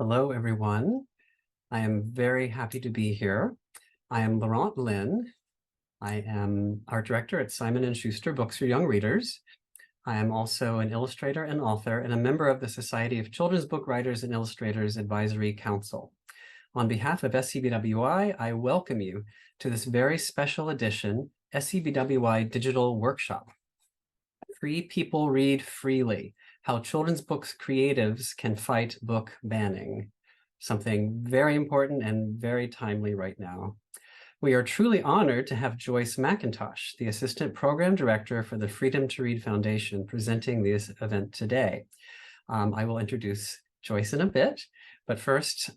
Hello, everyone. I am very happy to be here. I am Laurent Lynn. I am art director at Simon & Schuster Books for Young Readers. I am also an illustrator and author and a member of the Society of Children's Book Writers and Illustrators Advisory Council. On behalf of SCBWI, I welcome you to this very special edition SCBWI Digital Workshop. Free People Read Freely: How Children's Books Creatives Can Fight Book Banning. Something very important and very timely right now. We are truly honored to have Joyce McIntosh, the Assistant Program Director for the Freedom to Read Foundation, presenting this event today. I will introduce Joyce in a bit, but first,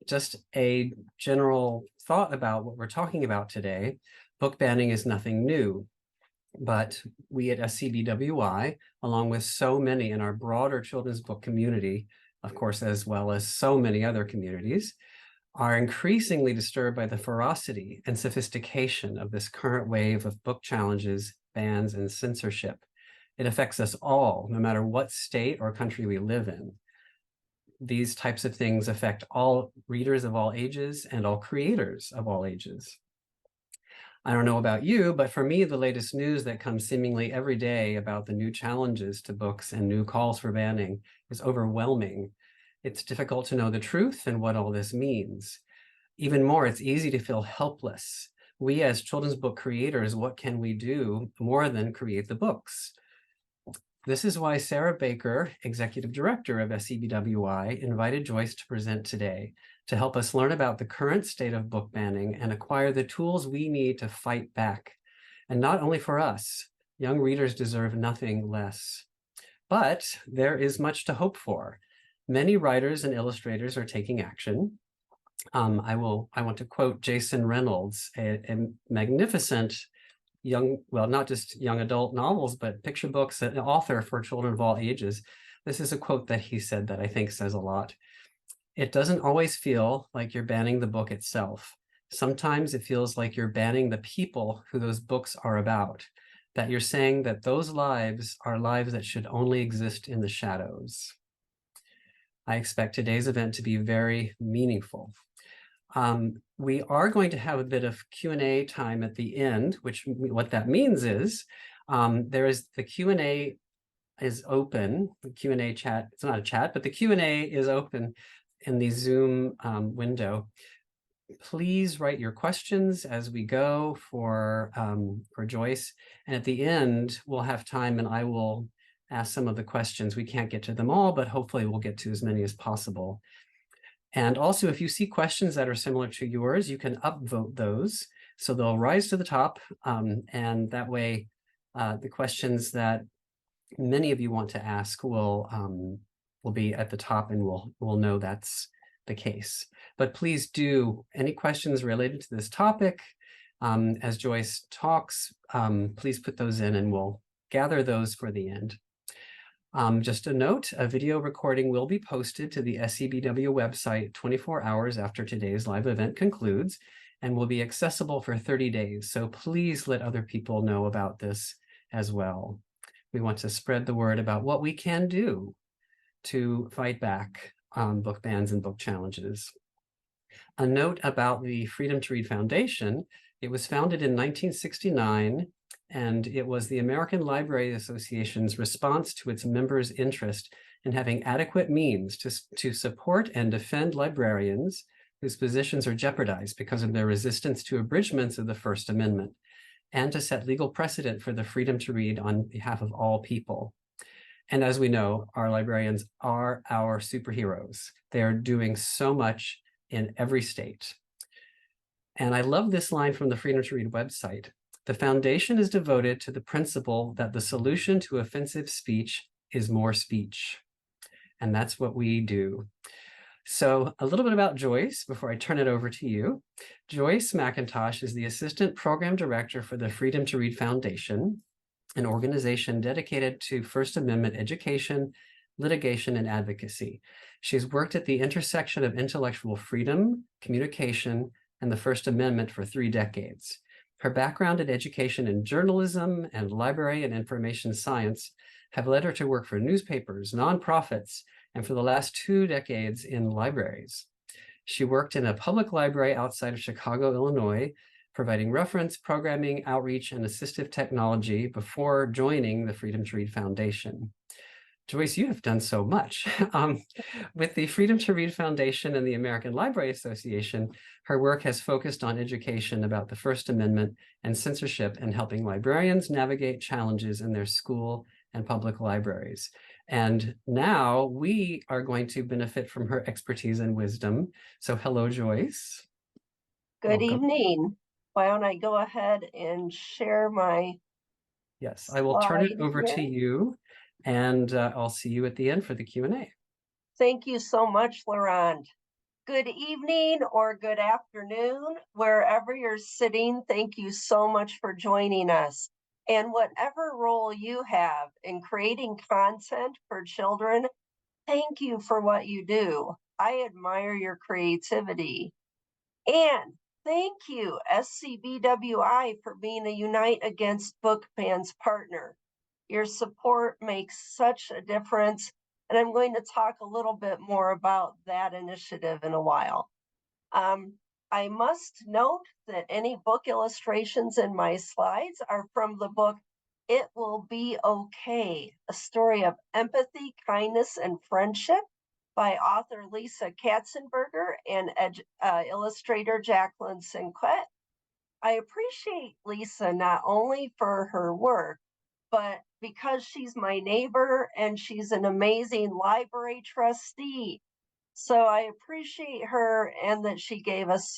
just a general thought about what we're talking about today. Book banning is nothing new, but we at SCBWI, along with so many in our broader children's book community, of course, as well as so many other communities, are increasingly disturbed by the ferocity and sophistication of this current wave of book challenges, bans, and censorship. It affects us all, no matter what state or country we live in. These types of things affect all readers of all ages and all creators of all ages. I don't know about you, but for me, the latest news that comes seemingly every day about the new challenges to books and new calls for banning is overwhelming. It's difficult to know the truth and what all this means. Even more, it's easy to feel helpless. We as children's book creators, what can we do more than create the books? This is why Sarah Baker, Executive Director of SCBWI, invited Joyce to present today to help us learn about the current state of book banning and acquire the tools we need to fight back. And not only for us, young readers deserve nothing less. But there is much to hope for. Many writers and illustrators are taking action. I want to quote Jason Reynolds, a magnificent young, well, not just young adult novels, but picture books, an author for children of all ages. This is a quote that he said that I think says a lot. It doesn't always feel like you're banning the book itself. Sometimes it feels like you're banning the people who those books are about, that you're saying that those lives are lives that should only exist in the shadows. I expect today's event to be very meaningful. We are going to have a bit of Q&A time at the end, which what that means is there is the Q&A is open, the Q&A chat, it's not a chat, but the Q&A is open in the Zoom window. Please write your questions as we go for Joyce. And at the end, we'll have time and I will ask some of the questions. We can't get to them all, but hopefully we'll get to as many as possible. And also, if you see questions that are similar to yours, you can upvote those. So they'll rise to the top. And that way, the questions that many of you want to ask will be at the top, and we'll know that's the case. But please do, any questions related to this topic, as Joyce talks, please put those in and we'll gather those for the end. Just a note, a video recording will be posted to the SCBW website 24 hours after today's live event concludes and will be accessible for 30 days. So please let other people know about this as well. We want to spread the word about what we can do to fight back on book bans and book challenges. A note about the Freedom to Read Foundation: it was founded in 1969, and it was the American Library Association's response to its members' interest in having adequate means to support and defend librarians whose positions are jeopardized because of their resistance to abridgments of the First Amendment, and to set legal precedent for the freedom to read on behalf of all people. And as we know, our librarians are our superheroes. They are doing so much in every state. And I love this line from the Freedom to Read website: "The foundation is devoted to the principle that the solution to offensive speech is more speech." And that's what we do. So a little bit about Joyce before I turn it over to you. Joyce McIntosh is the Assistant Program Director for the Freedom to Read Foundation, an organization dedicated to First Amendment education, litigation, and advocacy. She's worked at the intersection of intellectual freedom, communication, and the First Amendment for 3 decades. Her background in education in journalism and library and information science have led her to work for newspapers, nonprofits, and for the last 2 decades in libraries. She worked in a public library outside of Chicago, Illinois, providing reference, programming, outreach, and assistive technology before joining the Freedom to Read Foundation. Joyce, you have done so much. With the Freedom to Read Foundation and the American Library Association, her work has focused on education about the First Amendment and censorship and helping librarians navigate challenges in their school and public libraries. And now we are going to benefit from her expertise and wisdom. So hello, Joyce. Good Welcome. evening. Why don't I go ahead and share my Yes, I will turn it over here. to you, and I'll see you at the end for the Q&A. Thank you so much, Laurent. Good evening or good afternoon, wherever you're sitting. Thank you so much for joining us. And whatever role you have in creating content for children, thank you for what you do. I admire your creativity. And thank you, SCBWI, for being a Unite Against Book Bans partner. Your support makes such a difference, and I'm going to talk a little bit more about that initiative in a while. I must note that any book illustrations in my slides are from the book It Will Be Okay, a story of empathy, kindness, and friendship by author Lisa Katzenberger and illustrator Jacqueline Sinquet. I appreciate Lisa not only for her work, but because she's my neighbor and she's an amazing library trustee. So I appreciate her and that she gave us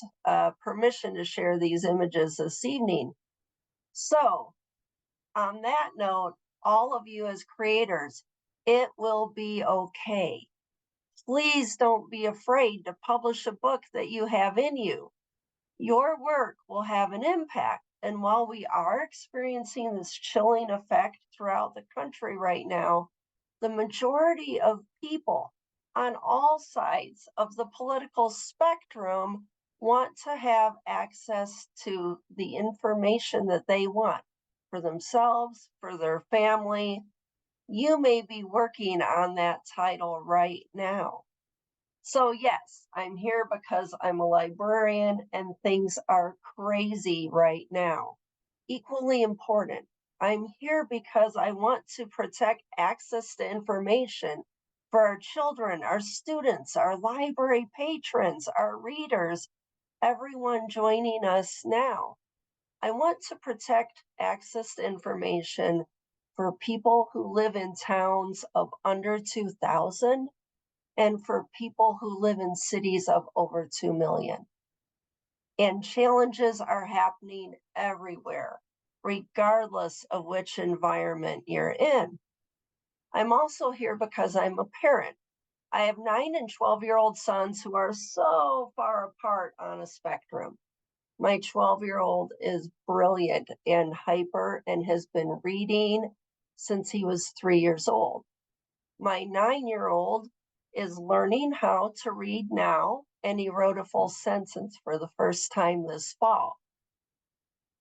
permission to share these images this evening. So on that note, all of you as creators, it will be okay. Please don't be afraid to publish a book that you have in you. Your work will have an impact. And while we are experiencing this chilling effect throughout the country right now, the majority of people on all sides of the political spectrum want to have access to the information that they want for themselves, for their family. You may be working on that title right now. So yes, I'm here because I'm a librarian and things are crazy right now. Equally important, I'm here because I want to protect access to information for our children, our students, our library patrons, our readers, everyone joining us now. I want to protect access to information for people who live in towns of under 2,000 and for people who live in cities of over 2 million. And challenges are happening everywhere, regardless of which environment you're in. I'm also here because I'm a parent. I have 9 and 12-year-old sons who are so far apart on a spectrum. My 12-year-old is brilliant and hyper and has been reading since he was 3 years old. My 9-year-old is learning how to read now, and he wrote a full sentence for the first time this fall.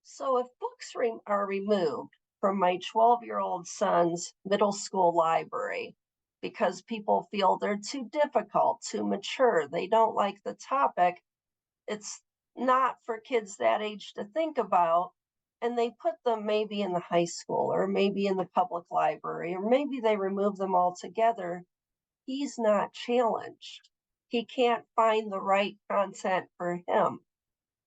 So if books are removed from my 12-year-old son's middle school library because people feel they're too difficult, too mature, they don't like the topic, it's not for kids that age to think about, and they put them maybe in the high school or maybe in the public library, or maybe they remove them altogether, he's not challenged. He can't find the right content for him.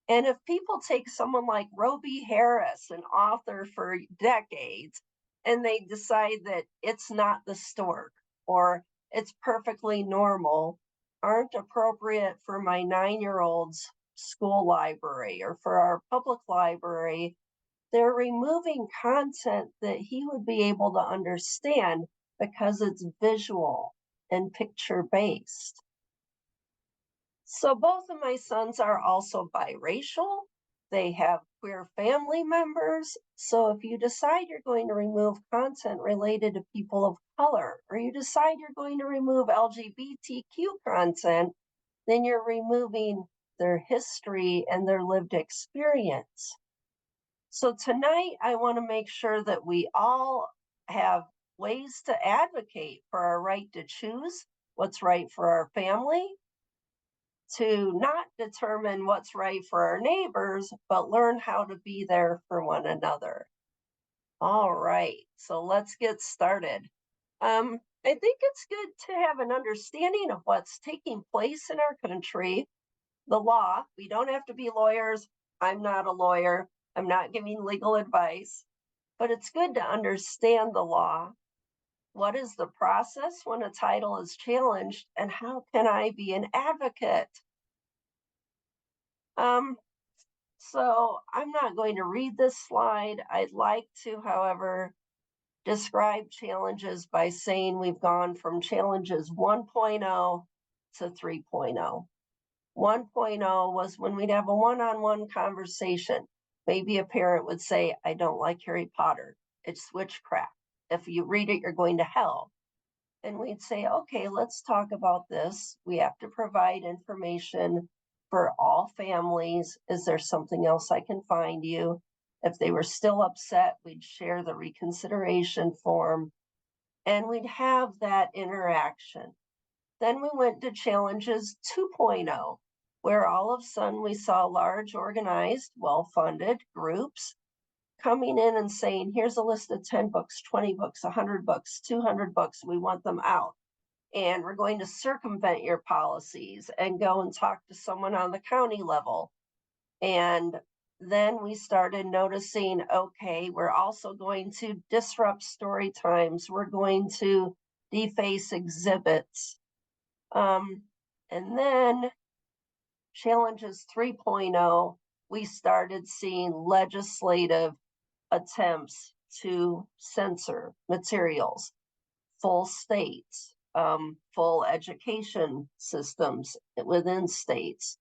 And if people take someone like Roby Harris, an author for decades, and they decide that it's not the stork or it's perfectly normal, aren't appropriate for my 9-year-old's school library or for our public library, they're removing content that he would be able to understand because it's visual and picture-based. So both of my sons are also biracial. They have queer family members. So if you decide you're going to remove content related to people of color, or you decide you're going to remove LGBTQ content, then you're removing their history and their lived experience. So tonight, I want to make sure that we all have ways to advocate for our right to choose what's right for our family, to not determine what's right for our neighbors, but learn how to be there for one another. All right, so let's get started. I think it's good to have an understanding of what's taking place in our country, the law. We don't have to be lawyers. I'm not a lawyer. I'm not giving legal advice, but it's good to understand the law. What is the process when a title is challenged, and how can I be an advocate? So I'm not going to read this slide. I'd like to, however, describe challenges by saying we've gone from challenges 1.0 to 3.0. 1.0 was when we'd have a one-on-one conversation. Maybe a parent would say, I don't like Harry Potter. It's witchcraft. If you read it, you're going to hell. And we'd say, okay, let's talk about this. We have to provide information for all families. Is there something else I can find you? If they were still upset, we'd share the reconsideration form and we'd have that interaction. Then we went to challenges 2.0, where all of a sudden we saw large, organized, well-funded groups coming in and saying, here's a list of 10 books, 20 books, 100 books, 200 books, we want them out. And we're going to circumvent your policies and go and talk to someone on the county level. And then we started noticing, okay, we're also going to disrupt story times. We're going to deface exhibits. And then challenges 3.0, we started seeing legislative attempts to censor materials, full states, full education systems within states.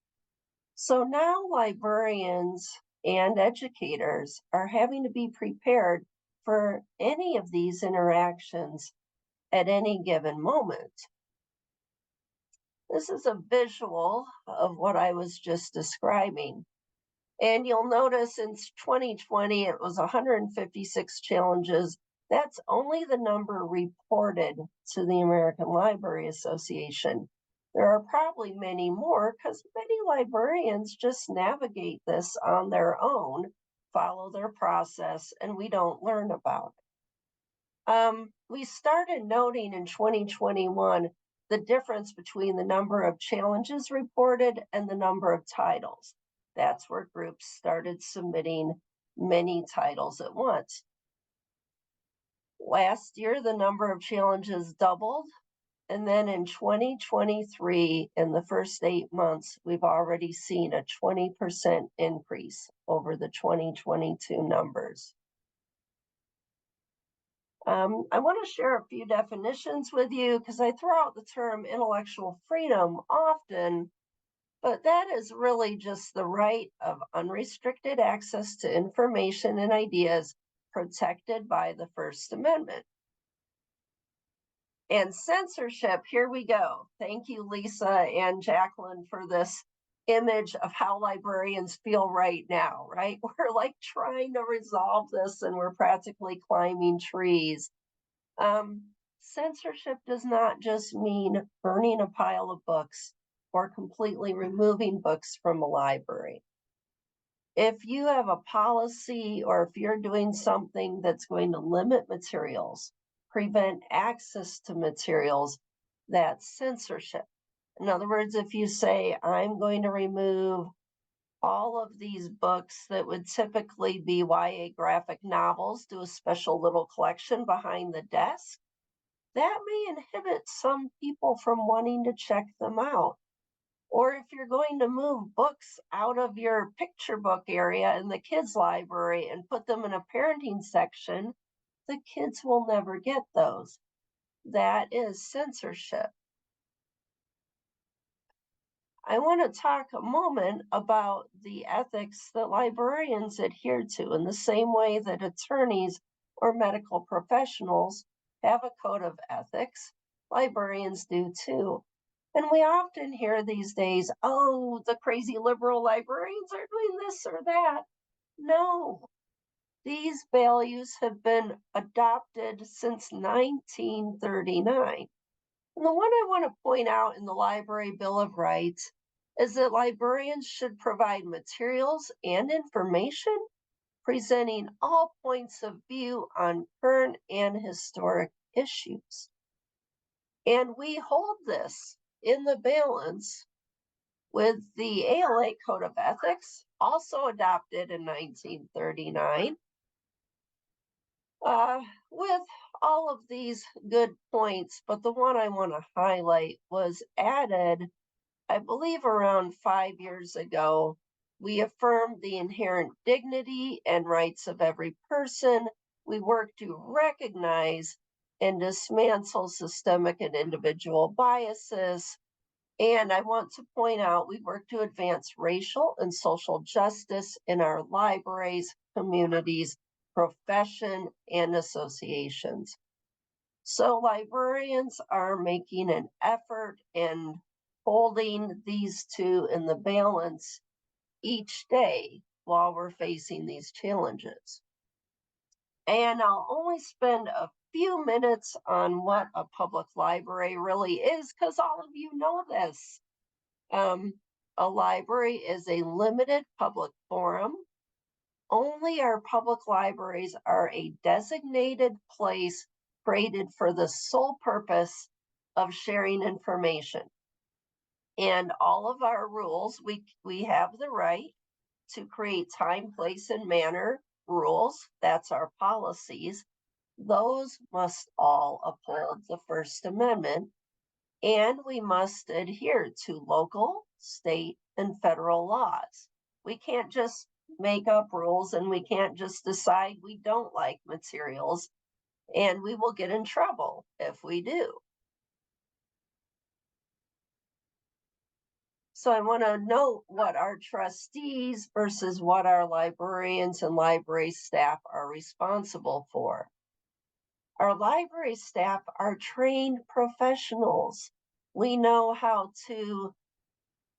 So now librarians and educators are having to be prepared for any of these interactions at any given moment. This is a visual of what I was just describing. And you'll notice in 2020, it was 156 challenges. That's only the number reported to the American Library Association. There are probably many more because many librarians just navigate this on their own, follow their process, and we don't learn about it. We started noting in 2021 the difference between the number of challenges reported and the number of titles. That's where groups started submitting many titles at once. Last year, the number of challenges doubled. And then in 2023, in the first 8 months, we've already seen a 20% increase over the 2022 numbers. I want to share a few definitions with you because I throw out the term intellectual freedom often, but that is really just the right of unrestricted access to information and ideas protected by the First Amendment. And censorship, here we go. Thank you, Lisa and Jacqueline, for this image of how librarians feel right now, right? We're like trying to resolve this and we're practically climbing trees. Censorship does not just mean burning a pile of books or completely removing books from a library. If you have a policy or if you're doing something that's going to limit materials, prevent access to materials, that's censorship. In other words, if you say, I'm going to remove all of these books that would typically be YA graphic novels, do a special little collection behind the desk, that may inhibit some people from wanting to check them out. Or if you're going to move books out of your picture book area in the kids' library and put them in a parenting section, the kids will never get those. That is censorship. I want to talk a moment about the ethics that librarians adhere to in the same way that attorneys or medical professionals have a code of ethics. Librarians do too. And we often hear these days, oh, the crazy liberal librarians are doing this or that. No, these values have been adopted since 1939. And the one I want to point out in the Library Bill of Rights is that librarians should provide materials and information presenting all points of view on current and historic issues. And we hold this in the balance with the ALA Code of Ethics, also adopted in 1939, with all of these good points. But the one I want to highlight was added, I believe, around 5 years ago. We affirmed the inherent dignity and rights of every person. We work to recognize and dismantle systemic and individual biases. And I want to point out, we work to advance racial and social justice in our libraries, communities, profession, and associations. So librarians are making an effort and holding these two in the balance each day while we're facing these challenges. And I'll only spend a few minutes on what a public library really is, because all of you know this. A library is a limited public forum. Only our public libraries are a designated place created for the sole purpose of sharing information. And all of our rules, we have the right to create time, place, and manner rules. That's our policies. Those must all uphold the First Amendment, and we must adhere to local, state, and federal laws. We can't just make up rules, and we can't just decide we don't like materials, and we will get in trouble if we do. So I want to note what our trustees versus what our librarians and library staff are responsible for. Our library staff are trained professionals. We know how to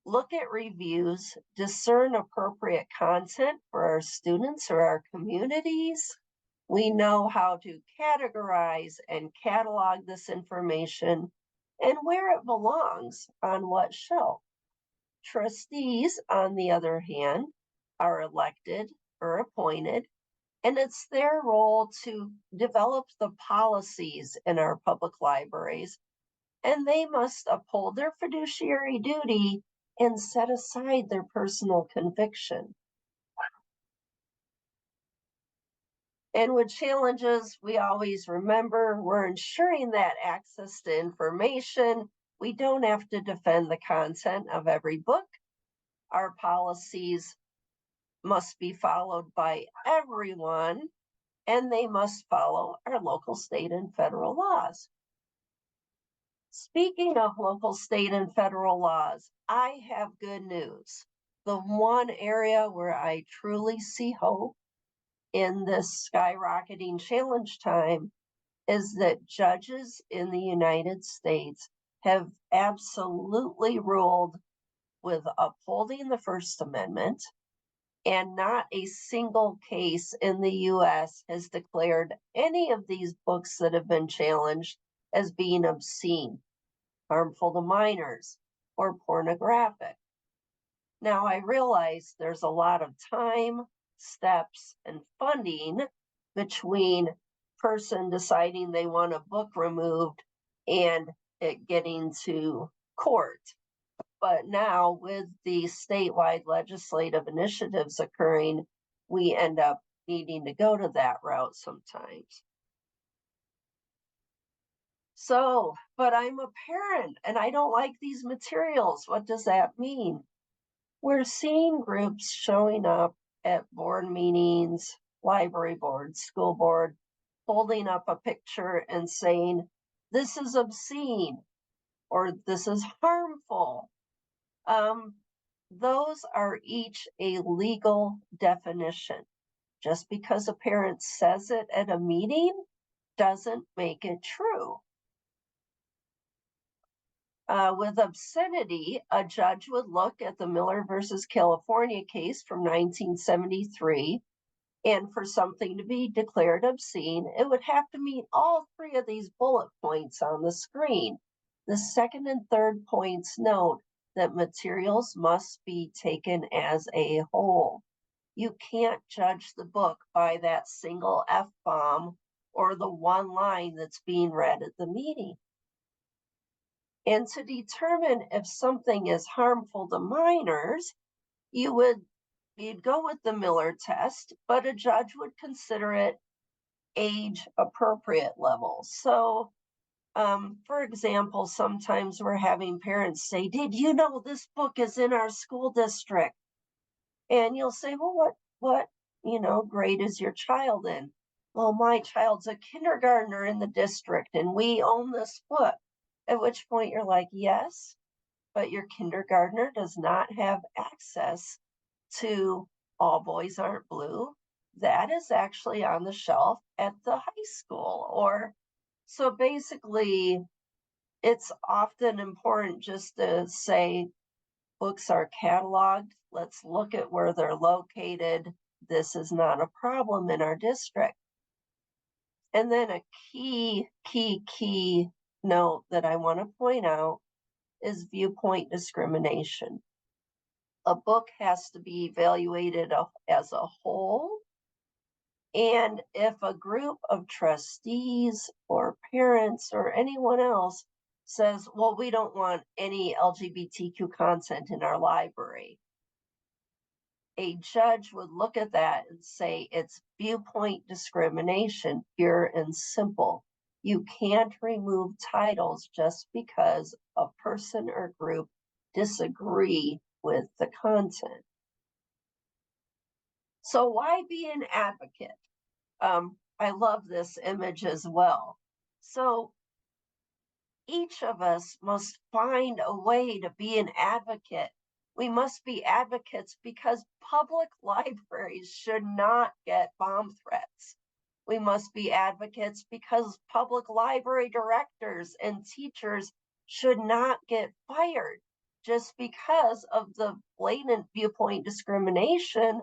look at reviews, discern appropriate content for our students or our communities. We know how to categorize and catalog this information and where it belongs on what shelf. Trustees, on the other hand, are elected or appointed, and it's their role to develop the policies in our public libraries, and they must uphold their fiduciary duty and set aside their personal conviction. And with challenges, we always remember we're ensuring that access to information. We don't have to defend the content of every book. Our policies must be followed by everyone, and they must follow our local, state, and federal laws. Speaking of local, state, and federal laws, I have good news. The one area where I truly see hope in this skyrocketing challenge time is that judges in the United States have absolutely ruled with upholding the First Amendment, and not a single case in the US has declared any of these books that have been challenged as being obscene, harmful to minors, or pornographic. Now, I realize there's a lot of time, steps, and funding between person deciding they want a book removed and it getting to court. But now, with the statewide legislative initiatives occurring, we end up needing to go to that route sometimes. So, but I'm a parent and I don't like these materials. What does that mean? We're seeing groups showing up at board meetings, library board, school board, holding up a picture and saying, this is obscene or this is harmful. Those are each a legal definition. Just because a parent says it at a meeting doesn't make it true. With obscenity, a judge would look at the Miller versus California case from 1973, and for something to be declared obscene, it would have to meet all three of these bullet points on the screen. The second and third points note that materials must be taken as a whole. You can't judge the book by that single F-bomb or the one line that's being read at the meeting. And to determine if something is harmful to minors, you'd go with the Miller test, but a judge would consider it age appropriate level. So, for example, sometimes we're having parents say, "Did you know this book is in our school district?" And you'll say, "Well, what, grade is your child in?" "Well, my child's a kindergartner in the district and we own this book." At which point you're like, "Yes, but your kindergartner does not have access to All Boys Aren't Blue. That is actually on the shelf at the high school." Or so basically, it's often important just to say books are cataloged. Let's look at where they're located. This is not a problem in our district. And then a key note that I want to point out is viewpoint discrimination. A book has to be evaluated as a whole. And if a group of trustees or parents or anyone else says, "Well, we don't want any LGBTQ content in our library," a judge would look at that and say it's viewpoint discrimination, pure and simple. You can't remove titles just because a person or group disagree with the content. So why be an advocate? I love this image as well. So each of us must find a way to be an advocate. We must be advocates because public libraries should not get bomb threats. We must be advocates because public library directors and teachers should not get fired just because of the blatant viewpoint discrimination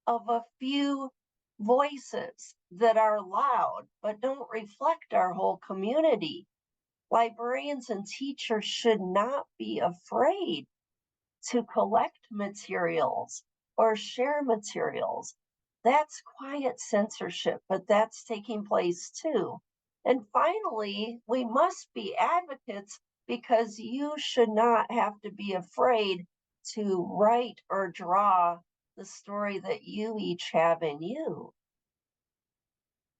of a few voices that are loud but don't reflect our whole community. Librarians and teachers should not be afraid to collect materials or share materials. That's quiet censorship, but that's taking place too. And finally, we must be advocates because you should not have to be afraid to write or draw the story that you each have in you.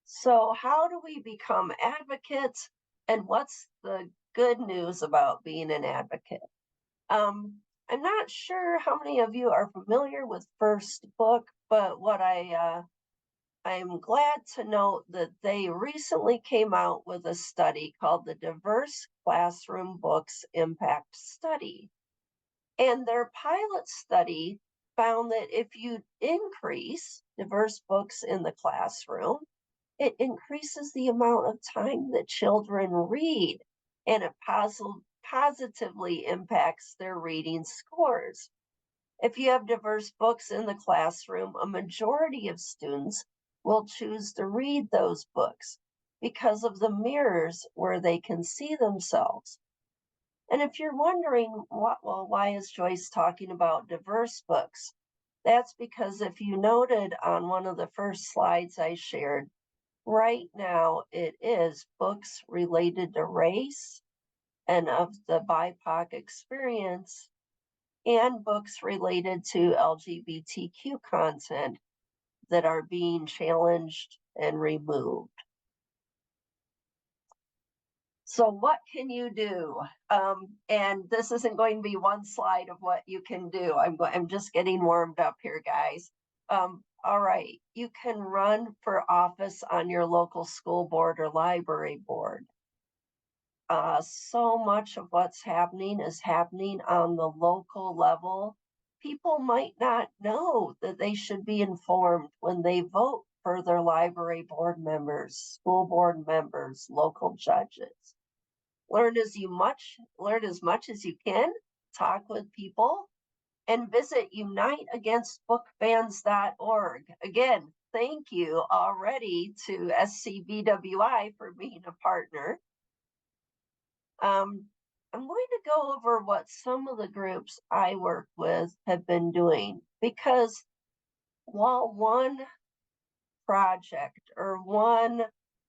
So how do we become advocates, and what's the good news about being an advocate? I'm not sure how many of you are familiar with First Book, but what I'm glad to note that they recently came out with a study called the Diverse Classroom Books Impact Study. And their pilot study found that if you increase diverse books in the classroom, it increases the amount of time that children read, and it positively impacts their reading scores. If you have diverse books in the classroom, a majority of students will choose to read those books because of the mirrors where they can see themselves. And if you're wondering, why is Joyce talking about diverse books? That's because if you noted on one of the first slides I shared, right now it is books related to race and of the BIPOC experience, and books related to LGBTQ content that are being challenged and removed. So what can you do? And this isn't going to be one slide of what you can do. I'm just getting warmed up here, guys. All right, you can run for office on your local school board or library board. So much of what's happening is happening on the local level. People might not know that they should be informed when they vote for their library board members, school board members, local judges. Learn as much as you can, talk with people, and visit uniteagainstbookbans.org. Again, thank you already to SCBWI for being a partner. I'm going to go over what some of the groups I work with have been doing, because while one project or one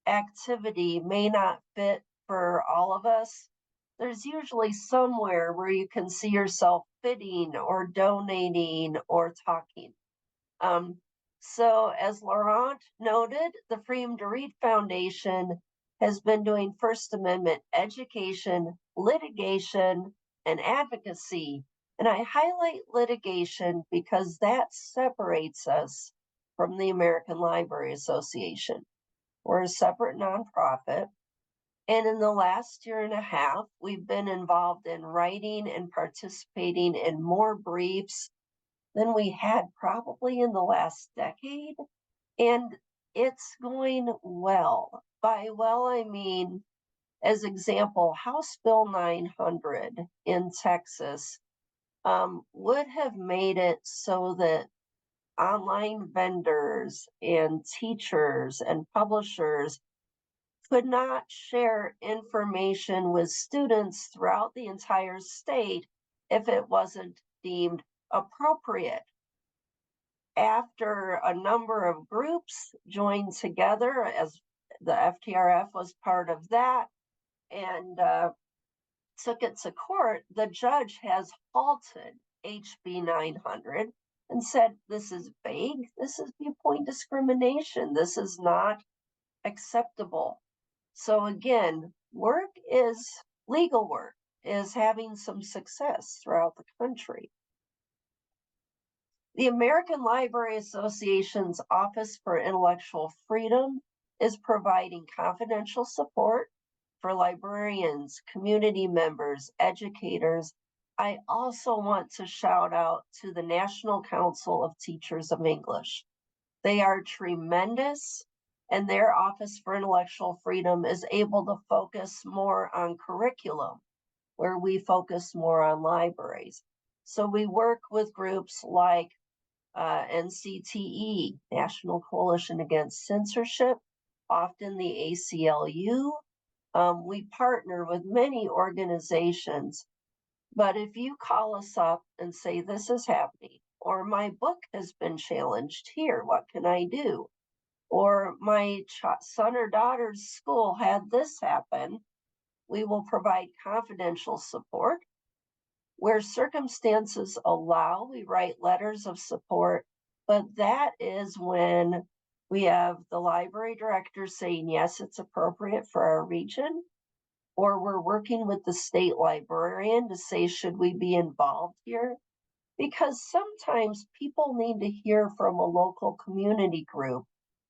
activity may not fit for all of us, there's usually somewhere where you can see yourself fitting or donating or talking. So as Laurent noted, the Freedom to Read Foundation has been doing First Amendment education, litigation, and advocacy. And I highlight litigation because that separates us from the American Library Association. We're a separate nonprofit. And in the last year and a half, we've been involved in writing and participating in more briefs than we had probably in the last decade. And it's going well. By well, I mean, as example, House Bill 900 in Texas would have made it so that online vendors and teachers and publishers could not share information with students throughout the entire state if it wasn't deemed appropriate. After a number of groups joined together, as the FTRF was part of that, and took it to court, the judge has halted HB 900 and said, this is vague, this is viewpoint discrimination, this is not acceptable. So again, legal work is having some success throughout the country. The American Library Association's Office for Intellectual Freedom is providing confidential support for librarians, community members, educators. I also want to shout out to the National Council of Teachers of English. They are tremendous, and their Office for Intellectual Freedom is able to focus more on curriculum, where we focus more on libraries. So we work with groups like NCTE, National Coalition Against Censorship, often the ACLU. We partner with many organizations, but if you call us up and say, this is happening, or my book has been challenged here, what can I do? Or my son or daughter's school had this happen, we will provide confidential support. Where circumstances allow, we write letters of support, but that is when we have the library director saying, yes, it's appropriate for our region, or we're working with the state librarian to say, should we be involved here? Because sometimes people need to hear from a local community group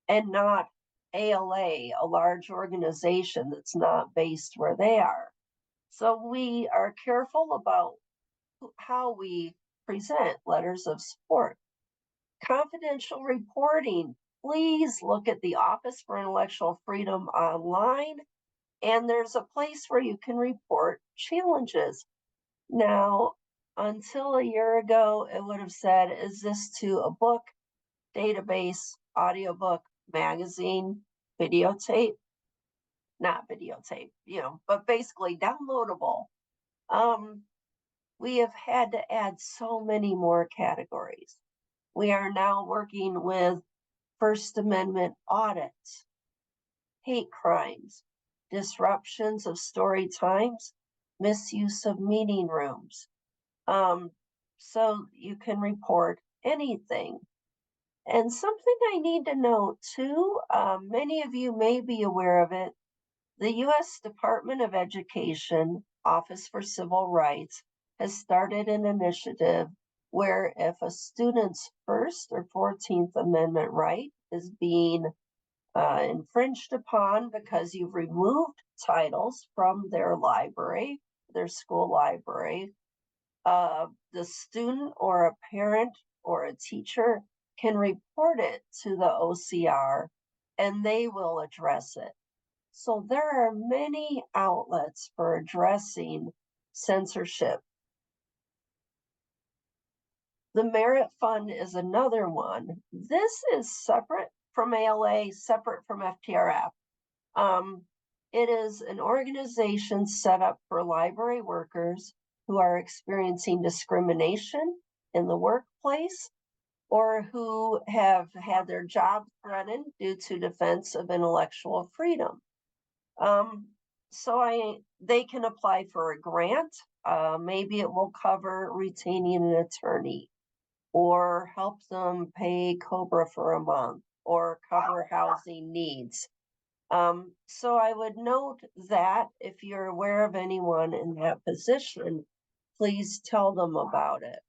and not ALA, a large organization that's not based where they are. So we are careful about how we present letters of support. Confidential reporting, please look at the Office for Intellectual Freedom online, and there's a place where you can report challenges. Now, until a year ago, it would have said, is this to a book, database, audiobook, magazine, videotape? Not videotape, but basically downloadable. We have had to add so many more categories. We are now working with First Amendment audits, hate crimes, disruptions of story times, misuse of meeting rooms. So you can report anything. And something I need to note too, many of you may be aware of it, the U.S. Department of Education, Office for Civil Rights, has started an initiative where if a student's First or 14th Amendment right is being infringed upon because you've removed titles from their library, their school library, the student or a parent or a teacher can report it to the OCR and they will address it. So there are many outlets for addressing censorship. The Merit Fund is another one. This is separate from ALA, separate from FTRF. It is an organization set up for library workers who are experiencing discrimination in the workplace or who have had their job threatened due to defense of intellectual freedom. They can apply for a grant. Maybe it will cover retaining an attorney or help them pay COBRA for a month or cover housing needs. So I would note that if you're aware of anyone in that position, please tell them about it.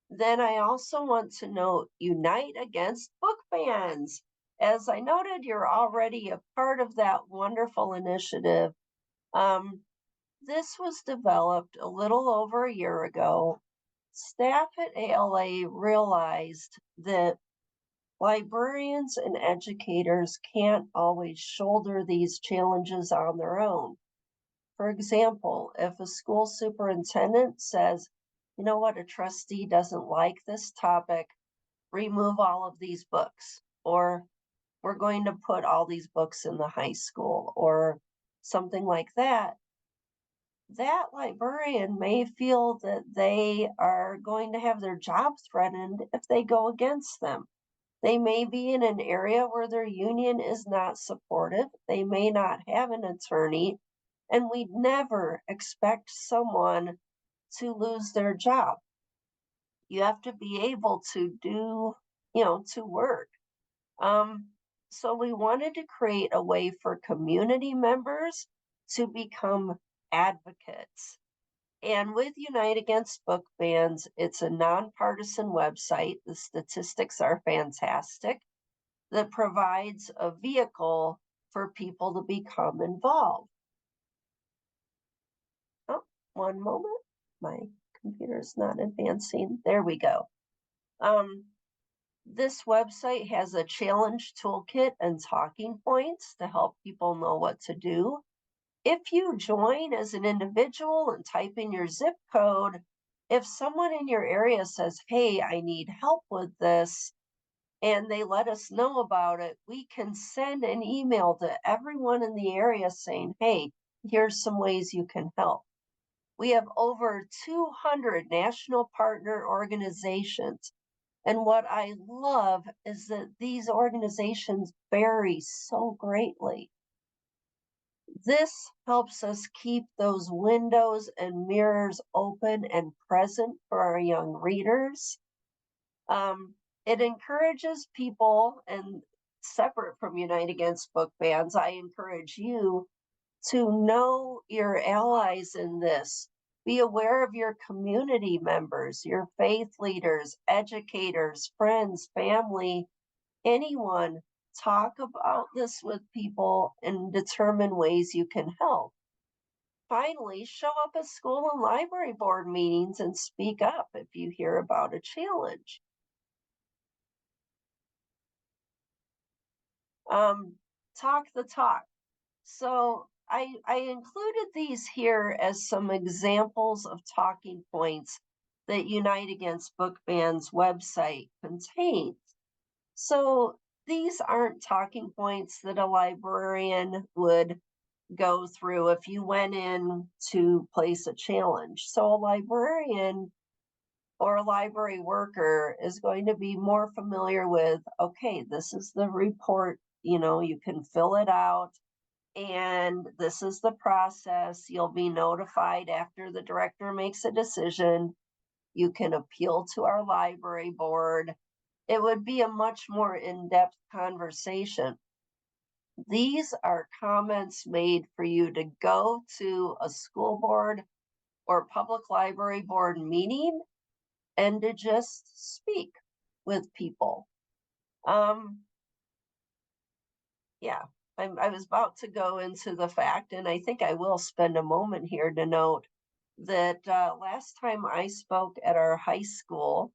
Then I also want to note Unite Against Book Bans. As I noted, you're already a part of that wonderful initiative. This was developed a little over a year ago. Staff at ALA realized that librarians and educators can't always shoulder these challenges on their own. For example, if a school superintendent says, you know what, a trustee doesn't like this topic, remove all of these books, or we're going to put all these books in the high school, or something like that, that librarian may feel that they are going to have their job threatened if they go against them. They may be in an area where their union is not supportive. They may not have an attorney, and we'd never expect someone to lose their job. You have to be able to do, to work. So we wanted to create a way for community members to become advocates. And with Unite Against Book Bans, it's a nonpartisan website. The statistics are fantastic, that provides a vehicle for people to become involved. Oh, one moment. My computer's not advancing. There we go. This website has a challenge toolkit and talking points to help people know what to do. If you join as an individual and type in your zip code, if someone in your area says, hey, I need help with this, and they let us know about it, we can send an email to everyone in the area saying, hey, here's some ways you can help. We have over 200 national partner organizations. And what I love is that these organizations vary so greatly. This helps us keep those windows and mirrors open and present for our young readers. It encourages people, and separate from Unite Against Book Bans, I encourage you to know your allies in this. Be aware of your community members, your faith leaders, educators, friends, family, anyone. Talk about this with people and determine ways you can help. Finally, show up at school and library board meetings and speak up if you hear about a challenge. Talk the talk. So I included these here as some examples of talking points that Unite Against Book Bans website contains. So these aren't talking points that a librarian would go through if you went in to place a challenge. So a librarian or a library worker is going to be more familiar with, okay, this is the report, you can fill it out, and this is the process. You'll be notified after the director makes a decision. You can appeal to our library board. It would be a much more in-depth conversation. These are comments made for you to go to a school board or public library board meeting and to just speak with people. I was about to go into the fact, and I think I will spend a moment here to note that last time I spoke at our high school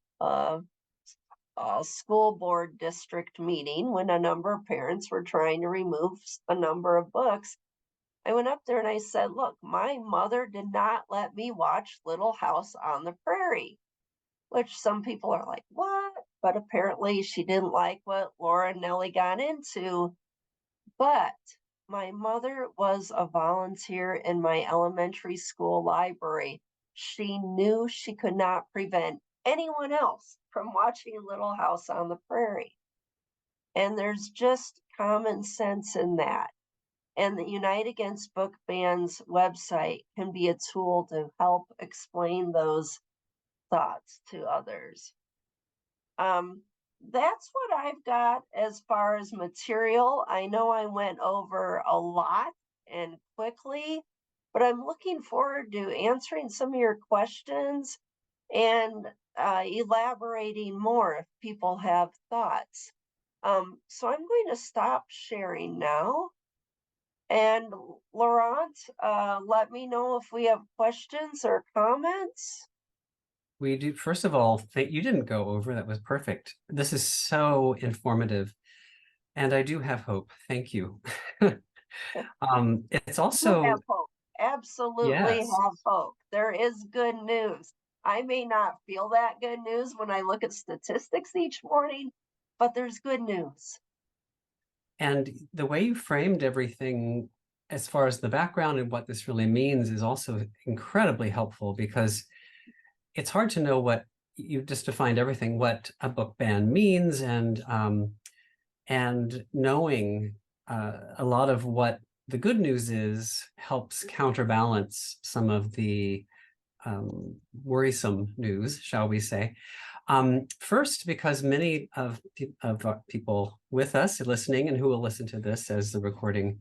school board district meeting, when a number of parents were trying to remove a number of books, I went up there and I said, look, my mother did not let me watch Little House on the Prairie, which some people are like, what? But apparently she didn't like what Laura and Nellie got into. But My mother was a volunteer in my elementary school library. She knew she could not prevent anyone else from watching Little House on the Prairie. And there's just common sense in that. And the Unite Against Book Bans website can be a tool to help explain those thoughts to others. That's what I've got as far as material. I know I went over a lot and quickly, but I'm looking forward to answering some of your questions and elaborating more if people have thoughts. So I'm going to stop sharing now. And Laurent, let me know if we have questions or comments. We do. First of all, you didn't go over. That was perfect. This is so informative. And I do have hope. Thank you. It's You also, have hope. Absolutely yes. have hope. There is good news. I may not feel that good news when I look at statistics each morning, but there's good news. And the way you framed everything as far as the background and what this really means is also incredibly helpful, because it's hard to know what you just defined everything, what a book ban means, and knowing a lot of what the good news is helps counterbalance some of the worrisome news, shall we say. First, because many of people with us listening and who will listen to this as the recording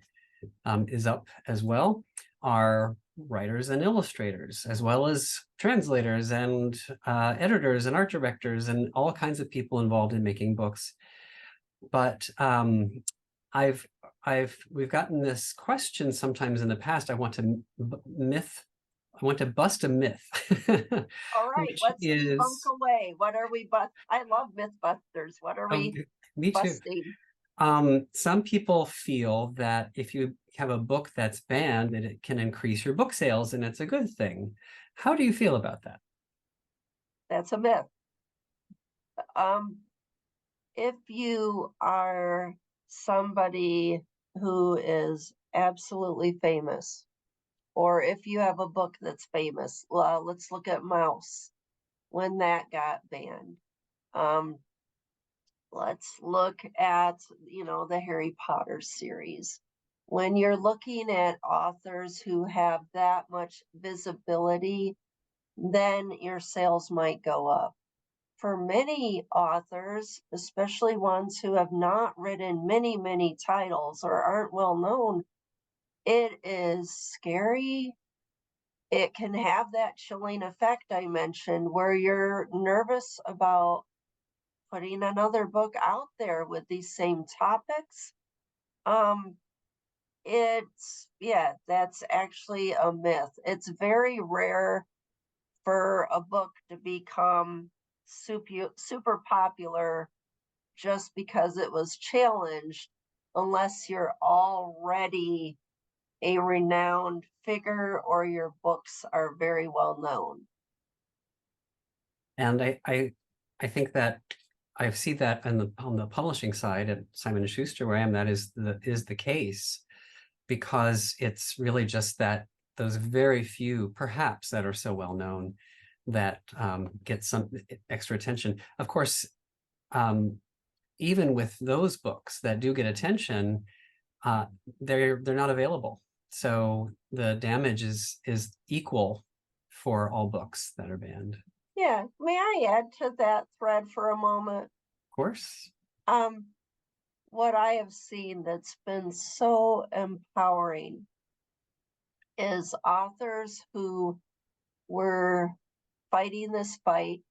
is up as well are writers and illustrators, as well as translators and editors and art directors and all kinds of people involved in making books. But we've gotten this question sometimes in the past. I want to bust a myth, All right, which let's debunk is, away. What are we I love Mythbusters. What are oh, we me too. busting? Some people feel that if you have a book that's banned, that it can increase your book sales, and it's a good thing. How do you feel about that? That's a myth. If you are somebody who is absolutely famous, or if you have a book that's famous, let's look at Mouse when that got banned. Let's look at, the Harry Potter series. When you're looking at authors who have that much visibility, then your sales might go up. For many authors, especially ones who have not written many, many titles or aren't well known, it is scary. It can have that chilling effect I mentioned, where you're nervous about putting another book out there with these same topics. That's actually a myth. It's very rare for a book to become super popular just because it was challenged, unless you're already a renowned figure or your books are very well known. And I think that I see that on the publishing side at Simon & Schuster, where I am, that is the case, because it's really just that those very few, perhaps, that are so well known that get some extra attention. Of course, even with those books that do get attention, they're not available. So the damage is equal for all books that are banned. Yeah, may I add to that thread for a moment? Of course. What I have seen that's been so empowering is authors who were fighting this fight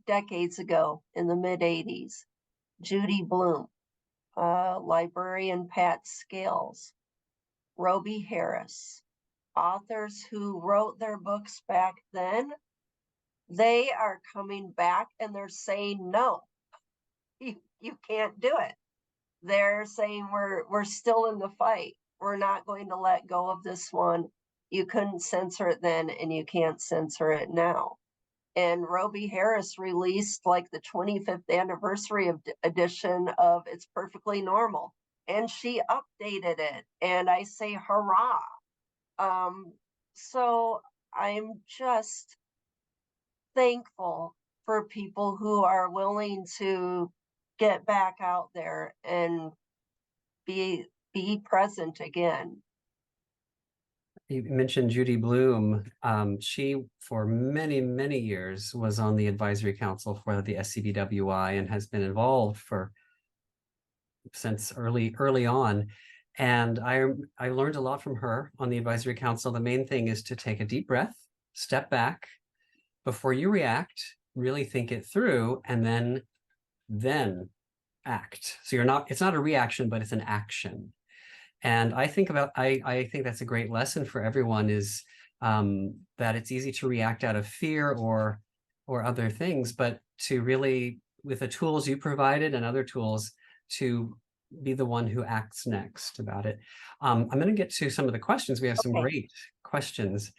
decades ago in the mid 80s. Judy Blume, librarian Pat Scales, Roby Harris, authors who wrote their books back then, they are coming back and they're saying, no, you can't do it. They're saying we're still in the fight. We're not going to let go of this one. You couldn't censor it then and you can't censor it now. And Roby Harris released like the 25th anniversary edition of It's Perfectly Normal. and she updated it, and I say hurrah. So I'm just thankful for people who are willing to get back out there and be present again. You mentioned Judy Bloom. She, for many, many years, was on the advisory council for the SCBWI and has been involved since early on. And I learned a lot from her on the advisory council. The main thing is to take a deep breath, step back before you react, really think it through, and then act. So it's not a reaction, but it's an action. And I think that's a great lesson for everyone, is that it's easy to react out of fear or other things, but to really, with the tools you provided and other tools, to be the one who acts next about it. I'm going to get to some of the questions. We have some great questions.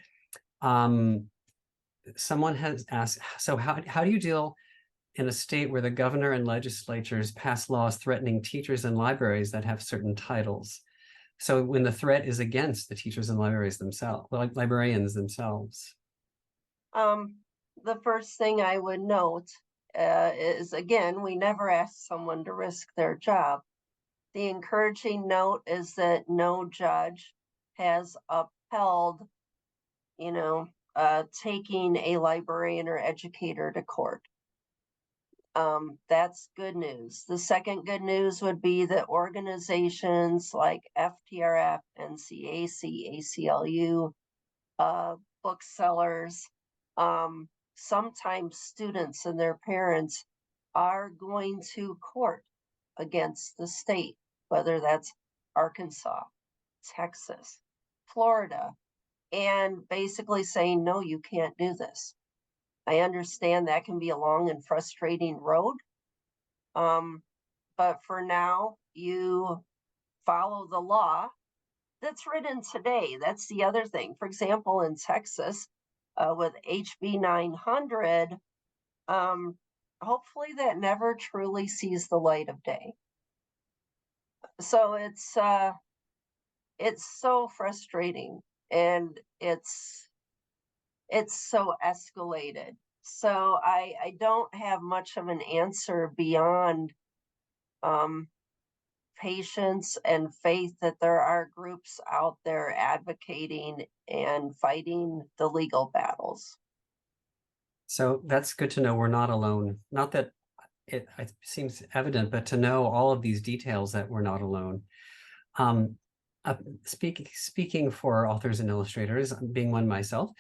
Someone has asked, so how do you deal in a state where the governor and legislatures pass laws threatening teachers and libraries that have certain titles? So when the threat is against the teachers and librarians themselves. The first thing I would note is, again, we never ask someone to risk their job. The encouraging note is that no judge has upheld, taking a librarian or educator to court. That's good news. The second good news would be that organizations like FTRF, NCAC, ACLU, booksellers, sometimes students and their parents are going to court against the state, whether that's Arkansas, Texas, Florida, and basically saying, no, you can't do this. I understand that can be a long and frustrating road. But for now, you follow the law that's written today. That's the other thing. For example, in Texas, with HB 900, hopefully that never truly sees the light of day. So it's so frustrating, and it's so escalated. So I don't have much of an answer beyond patience and faith that there are groups out there advocating and fighting the legal battles. So that's good to know we're not alone. Not that it seems evident, but to know all of these details that we're not alone. Speaking for authors and illustrators, being one myself,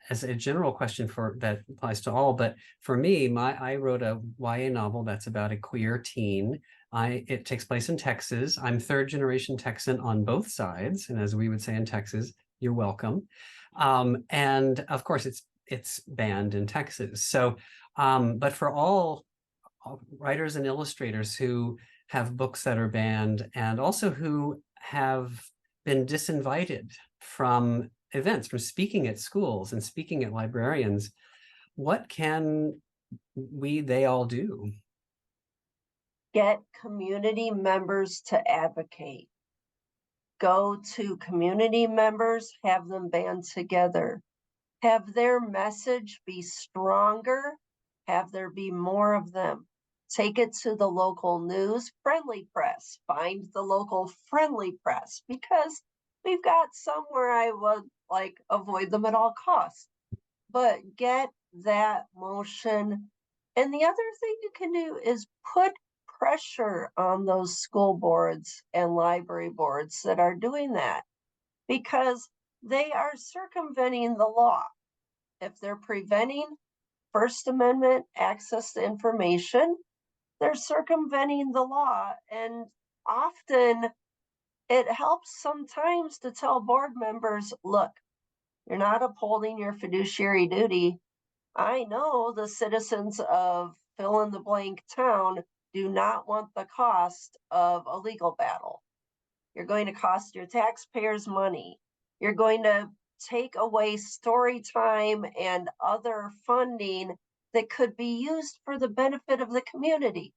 as a general question that applies to all, but for me, I wrote a YA novel that's about a queer teen. It takes place in Texas. I'm third generation Texan on both sides, and as we would say in Texas, you're welcome. And of course, it's banned in Texas. So, but for all writers and illustrators who have books that are banned, and also who have been disinvited from events, from speaking at schools and speaking at librarians, what can they all do? Get community members to advocate. Go to community members, have them band together. Have their message be stronger, have there be more of them. Take it to the local news, friendly press. Find the local friendly press, because we've got some where I would avoid them at all costs. But get that motion. And the other thing you can do is put pressure on those school boards and library boards that are doing that, because they are circumventing the law. If they're preventing First Amendment access to information, they're circumventing the law. And often it helps sometimes to tell board members, look, you're not upholding your fiduciary duty. I know the citizens of fill in the blank town do not want the cost of a legal battle. You're going to cost your taxpayers money. You're going to take away story time and other funding that could be used for the benefit of the community.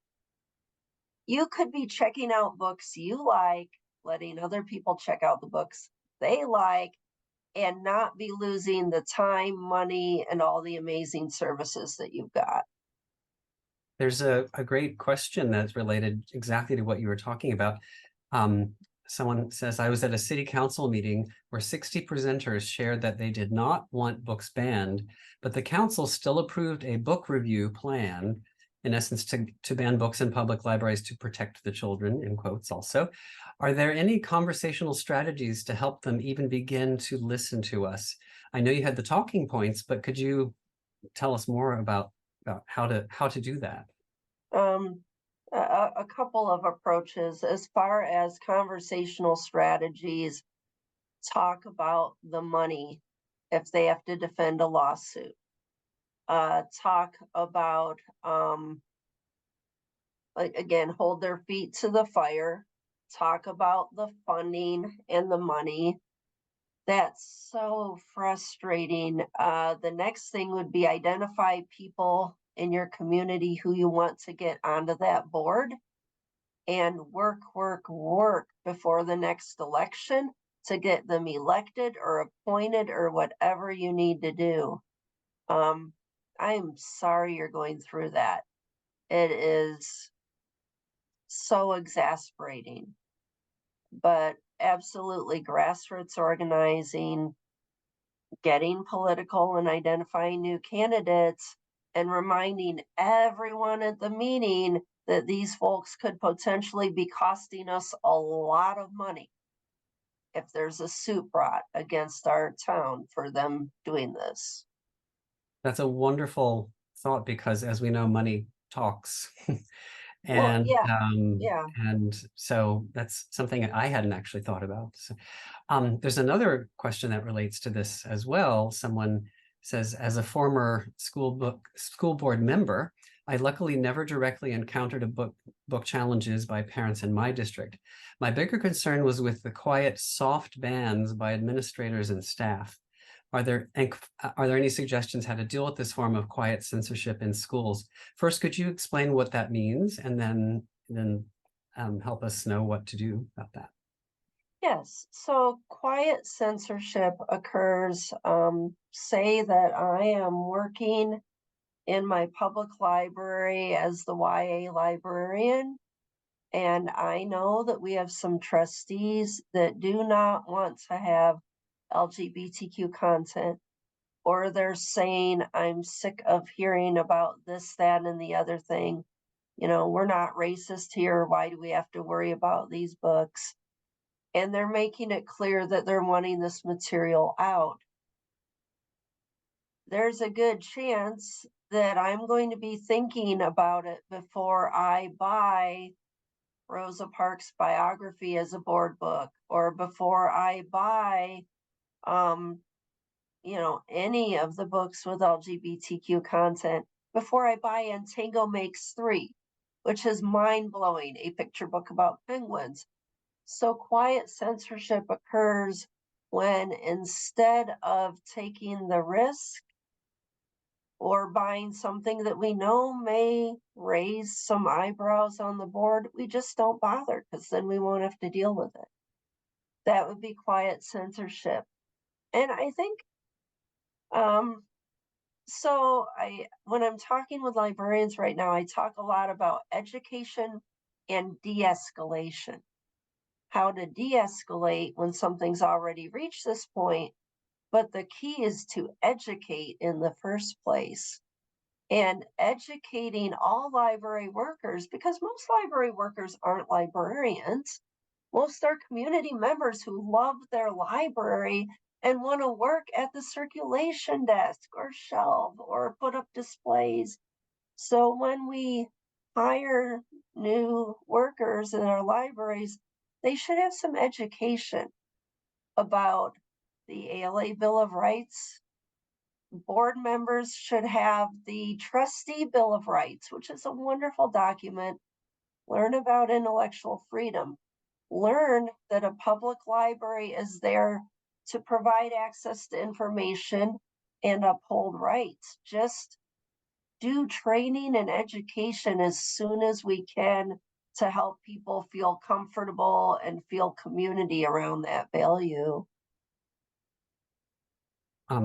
You could be checking out books you like, letting other people check out the books they like, and not be losing the time, money, and all the amazing services that you've got. There's a great question that's related exactly to what you were talking about. Um, Someone says, I was at a city council meeting where 60 presenters shared that they did not want books banned, but the council still approved a book review plan, in essence, to ban books in public libraries to protect the children, in quotes also. Are there any conversational strategies to help them even begin to listen to us? I know you had the talking points, but could you tell us more about how to do that? Um, a couple of approaches as far as conversational strategies. Talk about the money if they have to defend a lawsuit. Talk about, like, again, hold their feet to the fire. Talk about the funding and the money. That's so frustrating. The next thing would be identify people in your community who you want to get onto that board and work before the next election to get them elected or appointed or whatever you need to do. I'm sorry you're going through that. It is so exasperating, but absolutely grassroots organizing, getting political and identifying new candidates, and reminding everyone at the meeting that these folks could potentially be costing us a lot of money if there's a suit brought against our town for them doing this. That's a wonderful thought because, as we know, money talks. Well, and yeah, um, yeah. and so that's something I hadn't actually thought about. So, there's another question that relates to this as well. Someone says, as a former school board member, I luckily never directly encountered book challenges by parents in my district. My bigger concern was with the quiet, soft bans by administrators and staff. Are there any suggestions how to deal with this form of quiet censorship in schools? First, could you explain what that means, and then help us know what to do about that? Yes, so quiet censorship occurs, say that I am working in my public library as the YA librarian, and I know that we have some trustees that do not want to have LGBTQ content, or they're saying, I'm sick of hearing about this, that, and the other thing. You know, we're not racist here. Why do we have to worry about these books? And they're making it clear that they're wanting this material out. There's a good chance that I'm going to be thinking about it before I buy Rosa Parks' biography as a board book, or before I buy, um, any of the books with LGBTQ content, before I buy And Tango Makes Three, which is mind blowing, a picture book about penguins. So quiet censorship occurs when, instead of taking the risk or buying something that we know may raise some eyebrows on the board, we just don't bother because then we won't have to deal with it. That would be quiet censorship. And I think, um, when I'm talking with librarians right now, I talk a lot about education and de-escalation. How to de-escalate when something's already reached this point, but the key is to educate in the first place. And educating all library workers, because most library workers aren't librarians. Most are community members who love their library and want to work at the circulation desk or shelf or put up displays. So when we hire new workers in our libraries, they should have some education about the ALA Bill of Rights. Board members should have the Trustee Bill of Rights, which is a wonderful document. Learn about intellectual freedom. Learn that a public library is there to provide access to information and uphold rights. Just do training and education as soon as we can to help people feel comfortable and feel community around that value.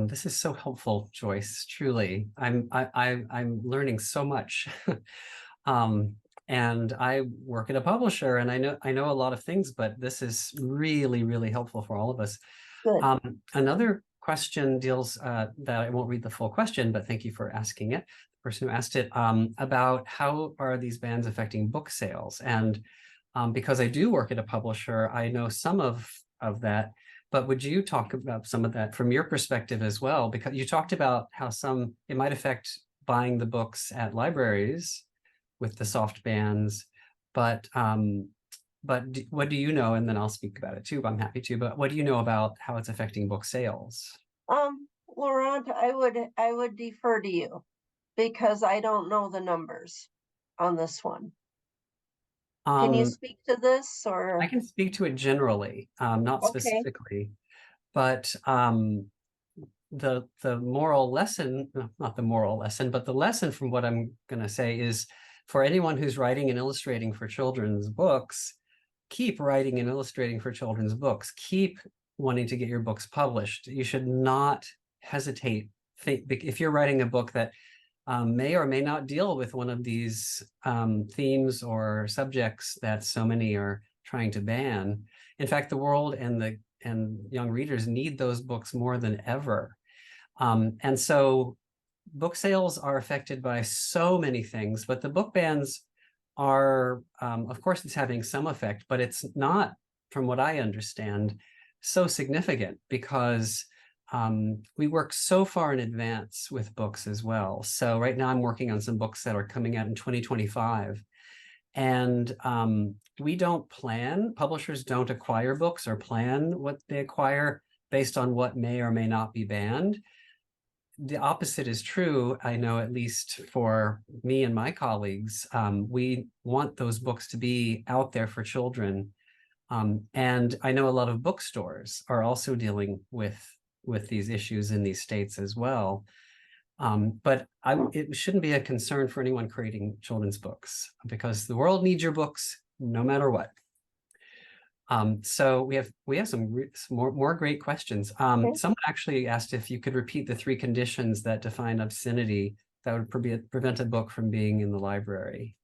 This is so helpful, Joyce. Truly, I'm learning so much. And I work at a publisher, and I know a lot of things, but this is really, really helpful for all of us. Good. Another question deals that I won't read the full question, but thank you for asking it. The person who asked it about how are these bans affecting book sales, and because I do work at a publisher, I know some of that. But would you talk about some of that from your perspective as well? Because you talked about how it might affect buying the books at libraries with the soft bans, but what do you know? And then I'll speak about it too, but I'm happy to. But what do you know about how it's affecting book sales? Laurent, I would defer to you because I don't know the numbers on this one. Can you speak to this or? I can speak to it generally, not Okay. specifically, but the moral lesson, not the moral lesson, but the lesson from what I'm going to say is for anyone who's writing and illustrating for children's books, keep writing and illustrating for children's books. Keep wanting to get your books published. You should not hesitate. If you're writing a book that may or may not deal with one of these themes or subjects that so many are trying to ban. In fact, the world and young readers need those books more than ever. And so book sales are affected by so many things, but the book bans are, of course, it's having some effect, but it's not, from what I understand, so significant because we work so far in advance with books as well. So right now I'm working on some books that are coming out in 2025. And we don't plan, publishers don't acquire books or plan what they acquire based on what may or may not be banned. The opposite is true, I know, at least for me and my colleagues. We want those books to be out there for children. And I know a lot of bookstores are also dealing with these issues in these states as well. But it shouldn't be a concern for anyone creating children's books because the world needs your books no matter what. So we have some more great questions. Okay. Someone actually asked if you could repeat the 3 conditions that define obscenity that would prevent a book from being in the library.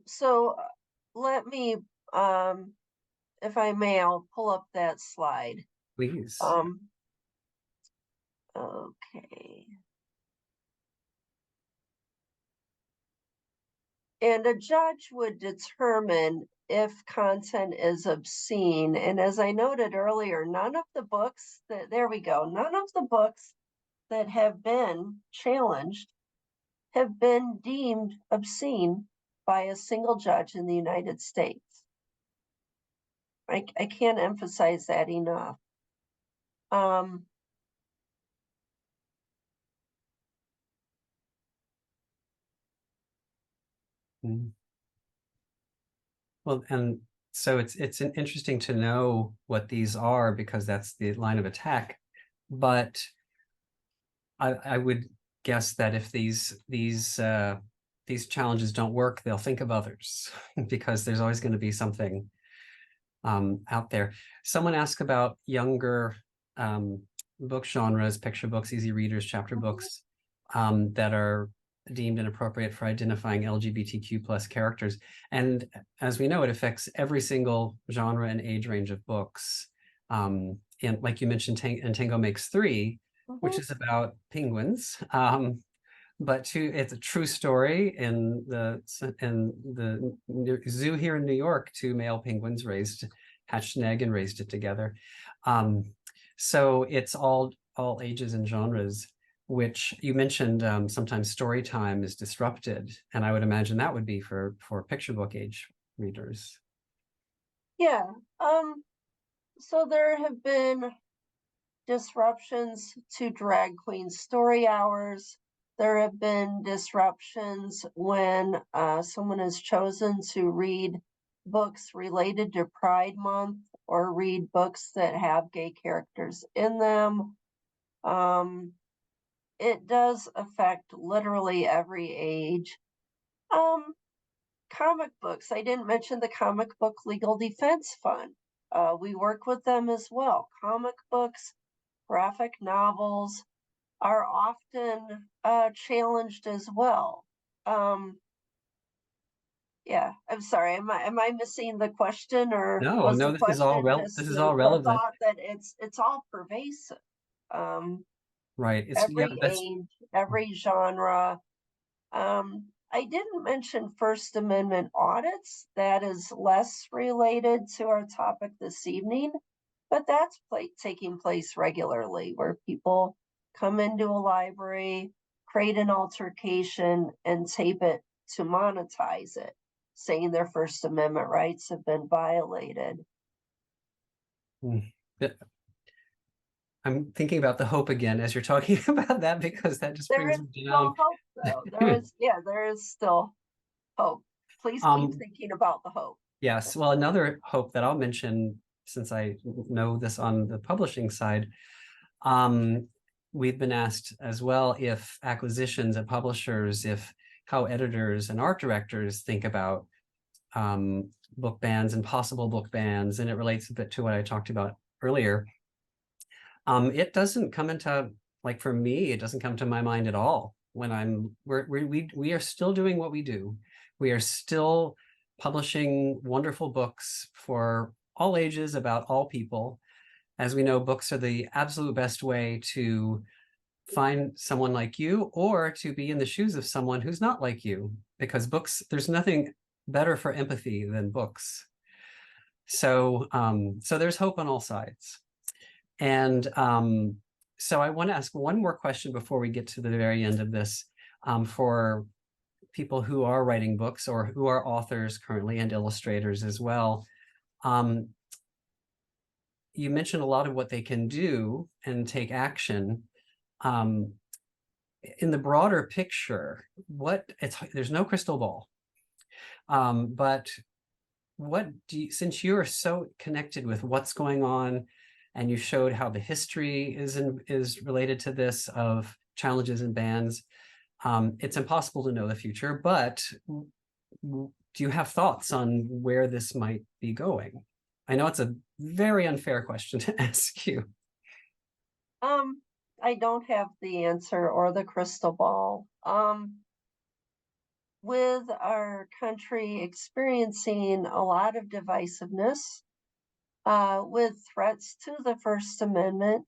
So let me, if I may, I'll pull up that slide. Please. Okay. And a judge would determine if content is obscene. And as I noted earlier, none of the books there we go, none of the books that have been challenged have been deemed obscene by a single judge in the United States. I can't emphasize that enough. Well, and so it's interesting to know what these are because that's the line of attack. But I would guess that if these challenges don't work, they'll think of others because there's always going to be something out there. Someone asked about younger book genres, picture books, easy readers, chapter books that are deemed inappropriate for identifying LGBTQ plus characters. And as we know, it affects every single genre and age range of books. And like you mentioned, Tango Makes Three, which is about penguins. But it's a true story. In the zoo here in New York, 2 male penguins hatched an egg and raised it together. So it's all ages and genres, which you mentioned sometimes story time is disrupted. And I would imagine that would be for picture book age readers. Yeah. So there have been disruptions to drag queen story hours. There have been disruptions when someone has chosen to read books related to Pride Month or read books that have gay characters in them. It does affect literally every age. comic books. I didn't mention the Comic Book Legal Defense Fund. We work with them as well. Comic books, graphic novels are often challenged as well. Yeah, I'm sorry. Am I missing the question, or No, was the no, this is all question just this is all the relevant. thought that it's all pervasive? Right. It's, yeah, Every that's age, every genre. I didn't mention First Amendment audits. That is less related to our topic this evening, but that's taking place regularly, where people come into a library, create an altercation, and tape it to monetize it, saying their First Amendment rights have been violated. that- I'm thinking about the hope again as you're talking about that, because that just There brings is me still down. hope, though. There is still hope. Please keep thinking about the hope. Yes. Well, another hope that I'll mention, since I know this on the publishing side, we've been asked as well if acquisitions at publishers, if how editors and art directors think about book bans and possible book bans, and it relates a bit to what I talked about earlier. It doesn't come into, like, for me, it doesn't come to my mind at all when we are still doing what we do. We are still publishing wonderful books for all ages about all people. As we know, books are the absolute best way to find someone like you, or to be in the shoes of someone who's not like you, because books, there's nothing better for empathy than books. So so there's hope on all sides. And so I want to ask one more question before we get to the very end of this, for people who are writing books or who are authors currently and illustrators as well. You mentioned a lot of what they can do and take action. In the broader picture, there's no crystal ball. But what do you, since you are so connected with what's going on, and you showed how the history is related to this, of challenges and bans, it's impossible to know the future, but do you have thoughts on where this might be going? I know it's a very unfair question to ask you. I don't have the answer or the crystal ball. With our country experiencing a lot of divisiveness, with threats to the First Amendment,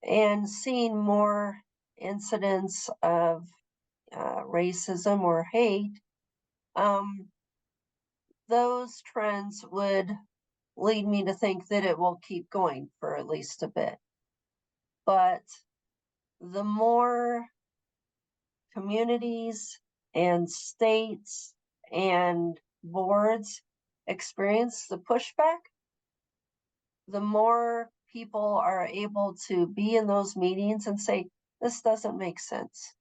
and seeing more incidents of racism or hate, those trends would lead me to think that it will keep going for at least a bit. But the more communities and states and boards experience the pushback, the more people are able to be in those meetings and say, this doesn't make sense.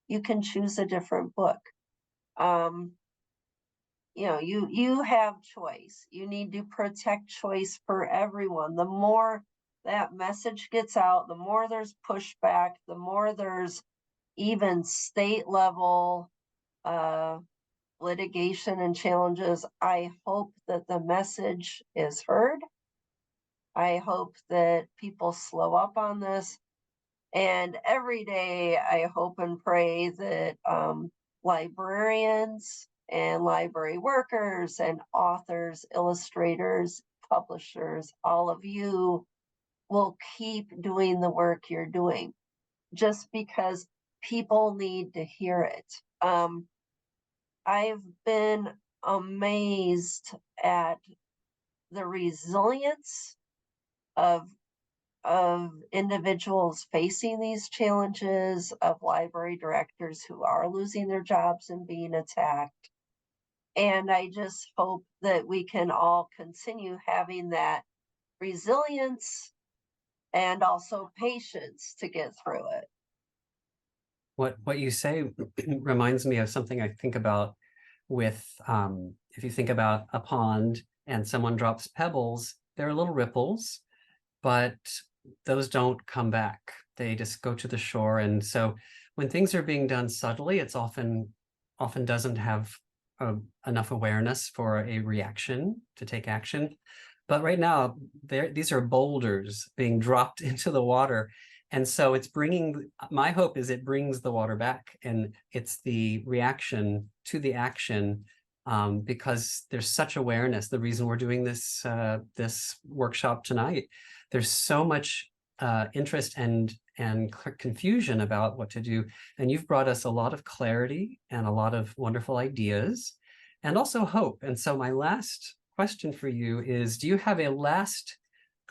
You can choose a different book. You have choice. You need to protect choice for everyone. The more that message gets out, the more there's pushback, the more there's even state level litigation and challenges. I hope that the message is heard. I hope that people slow up on this. And every day I hope and pray that librarians and library workers and authors, illustrators, publishers, all of you will keep doing the work you're doing, just because people need to hear it. I've been amazed at the resilience of individuals facing these challenges, of library directors who are losing their jobs and being attacked. And I just hope that we can all continue having that resilience and also patience to get through it. What you say reminds me of something I think about with, if you think about a pond and someone drops pebbles, there are little ripples, but those don't come back. They just go to the shore. And so when things are being done subtly, it's often doesn't have enough awareness for a reaction to take action. But right now, these are boulders being dropped into the water. And so it's bringing, my hope is it brings the water back, and it's the reaction to the action, because there's such awareness. The reason we're doing this, this workshop tonight, there's so much interest and confusion about what to do. And you've brought us a lot of clarity and a lot of wonderful ideas and also hope. And so my last question for you is, do you have a last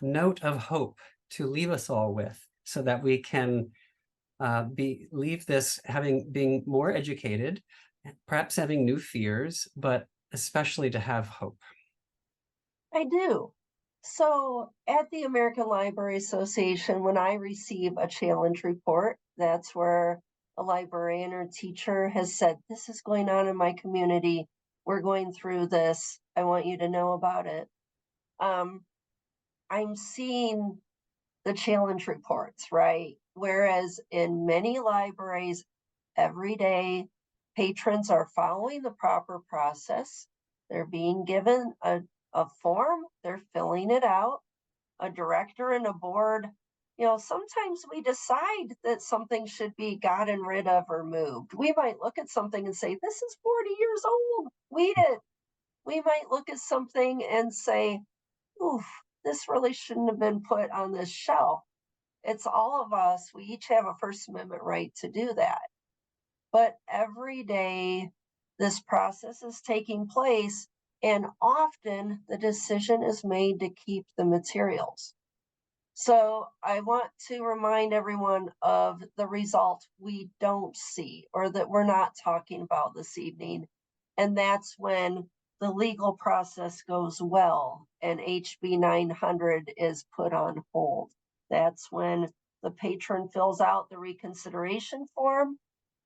note of hope to leave us all with, so that we can leave this being more educated, perhaps having new fears, but especially to have hope? I do. So at the American Library Association, when I receive a challenge report, that's where a librarian or teacher has said, this is going on in my community. We're going through this. I want you to know about it. I'm seeing the challenge reports, right? Whereas in many libraries, every day, patrons are following the proper process. They're being given a form, they're filling it out. A director and a board, sometimes we decide that something should be gotten rid of or moved. We might look at something and say, this is 40 years old, weed it. We might look at something and say, oof, this really shouldn't have been put on this shelf. It's all of us. We each have a First Amendment right to do that. But every day, this process is taking place, and often the decision is made to keep the materials. So I want to remind everyone of the result we don't see, or that we're not talking about this evening. And that's when the legal process goes well and HB 900 is put on hold. That's when the patron fills out the reconsideration form,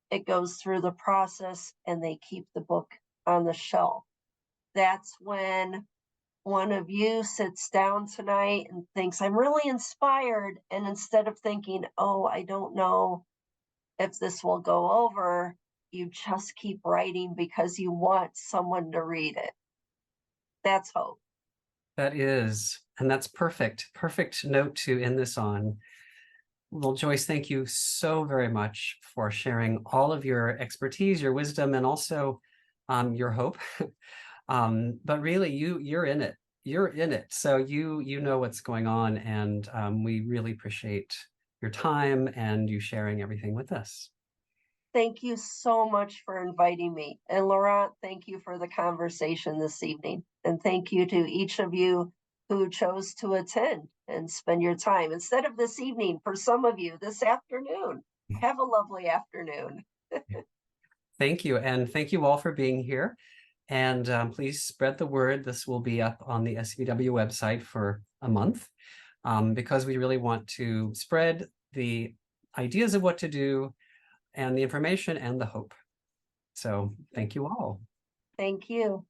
it goes through the process, and they keep the book on the shelf. That's when one of you sits down tonight and thinks, I'm really inspired. And instead of thinking, oh, I don't know if this will go over, you just keep writing because you want someone to read it. That's hope. That is, and that's perfect note to end this on. Well, Joyce, thank you so very much for sharing all of your expertise, your wisdom, and also your hope. But really, you're in it. You're in it. So you know what's going on, and we really appreciate your time and you sharing everything with us. Thank you so much for inviting me. And Laurent, thank you for the conversation this evening. And thank you to each of you who chose to attend and spend your time instead of this evening, for some of you this afternoon. Have a lovely afternoon. Thank you. And thank you all for being here. And please spread the word. This will be up on the SCBWI website for a month, because we really want to spread the ideas of what to do and the information and the hope. So thank you all. Thank you.